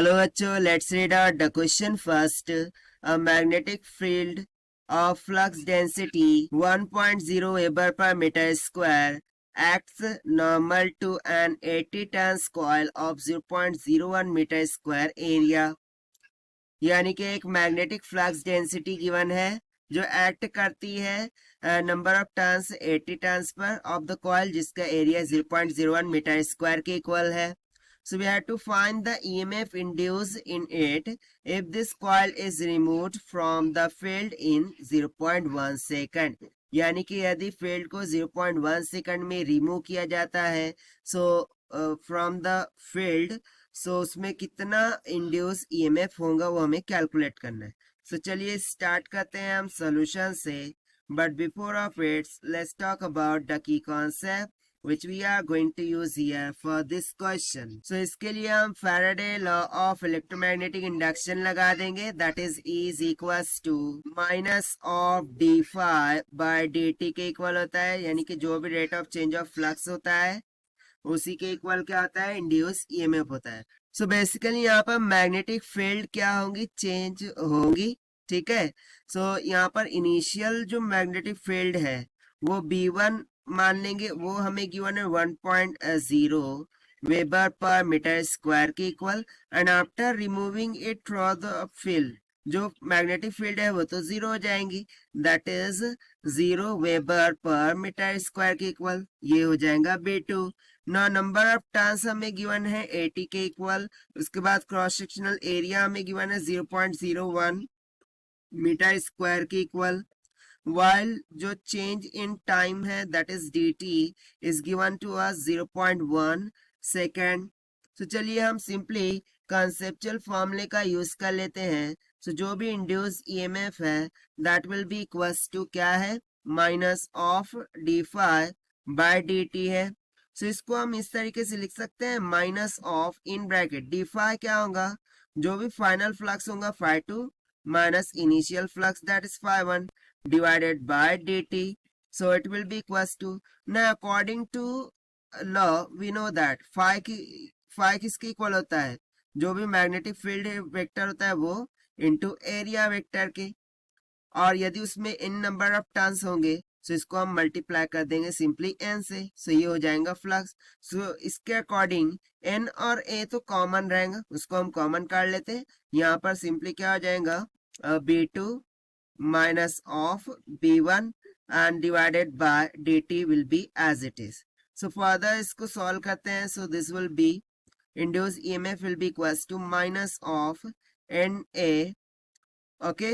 Hello, Acho. Let's read out the question first. A magnetic field of flux density 1.0 Weber per meter square acts normal to an 80 turns coil of 0.01 meter square area. यानी कि एक magnetic flux density given है जो act करती है number of turns 80 turns per of the coil जिसका area 0.01 metre square के equal है. So we have to find the EMF induced in it if this coil is removed from the field in 0.1 second. यानी कि यदि field को 0.1 second में remove किया जाता है फ्रॉम द फील्ड उसमें कितना इंड्यूस ईएमएफ होगा वो हमें कैलकुलेट करना है. चलिए स्टार्ट करते हैं हम सॉल्यूशन से. But before of its let's talk about the key concept which we are going to use here for this question. इसके लिए हम Faraday law of electromagnetic induction लगा देंगे. That is E is equals to minus of d phi by dt के equal होता है. यानी कि जो भी rate of change of flux होता है उसी के इक्वल क्या होता है, इंड्यूस ईएमएफ होता है. बेसिकली यहाँ पर मैग्नेटिक फील्ड क्या होंगी, चेंज होंगी. ठीक है. यहाँ पर इनिशियल जो मैग्नेटिक फील्ड है वो B1 मान लेंगे, वो हमें गिवन है 1.0 वेबर पर मीटर स्क्वायर के equal. And after removing it from the field जो मैग्नेटिक फील्ड है वो तो जीरो हो जाएंगी. That is 0 weber per metre square के इक्वल. ये हो जाएगा B2. नंबर ऑफ टर्न्स हमें गिवन है 80 के इक्वल. उसके बाद क्रॉस सेक्शनल एरिया हमें गिवन है 0.01 मीटर स्क्वायर के इक्वल. while जो change in time है that is dt is given to us 0.1 second. चलिए हम सिंपली कंसेप्चुअल फॉर्मूले का यूज कर लेते हैं. जो भी इंड्यूस ईएमएफ है that will be equals to क्या है, minus of D phi by D T है. इसको हम इस तरीके से लिख सकते हैं, minus of in bracket D phi क्या होगा, जो भी फाइनल फ्लक्स होगा phi2 minus initial flux that is phi1 divided by dt. So it will be equals to, now according to law we know that phi किसके equal होता है, जो भी मैग्नेटिक फील्ड वेक्टर होता है वो इनटू एरिया वेक्टर के. और यदि उसमें n नंबर ऑफ टर्न्स होंगे इसको हम मल्टीप्लाई कर देंगे सिंपली n से. ये हो जाएगा फ्लक्स. इसके अकॉर्डिंग n और a तो कॉमन रहेगा, उसको हम कॉमन कर लेते हैं. यहाँ पर सिंपली क्या हो जाएगा, B2 minus of B1 and divided by dt will be as it is. Further इसको solve करते हैं. This will be induced EMF will be equals to minus of NA. Okay.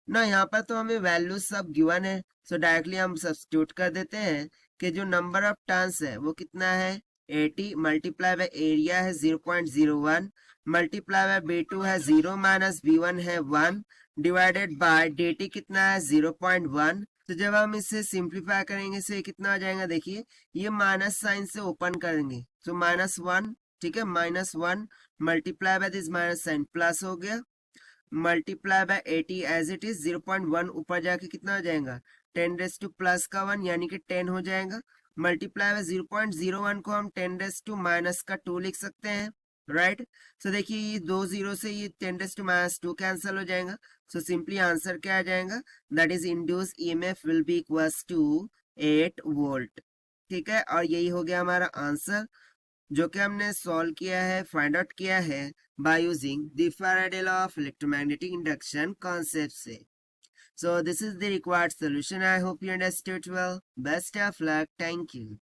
ना यहाँ पर तो हमें वैल्यू सब गिवन है. डायरेक्टली हम सब्स्टिट्यूट कर देते हैं कि जो नंबर ऑफ टर्न्स है वो कितना है 80 मल्टीप्लाई बाय एरिया है 0.01 मल्टीप्लाई बाय B2 है 0 माइनस B1 है 1 डिवाइडेड बाय dt कितना है 0.1. जब हम इसे सिंप्लीफाई करेंगे ये कितना हो जाएगा, देखिए ये माइनस साइन से ओपन करेंगे -1. ठीक है, -1 multiply by this minus sign plus हो गया multiply by 80 as it is 0.1 ऊपर जाके कितना हो जाएगा 10 रेस टू प्लस का 1 यानी कि 10 हो जाएगा. मल्टीप्लाई बाय 0.01 को हम 10 रेस टू माइनस का 2 लिख सकते हैं. राइट. देखिए ये 2 0 से ये 10 रेस टू माइनस 2 कैंसिल हो जाएगा. सिंपली आंसर क्या आ जाएगा, that is induce EMF will be equals to 8 volt. ठीक है, और यही हो गया हमारा आंसर जो कि हमने सॉल्व किया है, फाइंड आउट किया है by using the Faraday law of electromagnetic induction concept से. So this is the required solution. I hope you understood well. Best of luck. Thank you.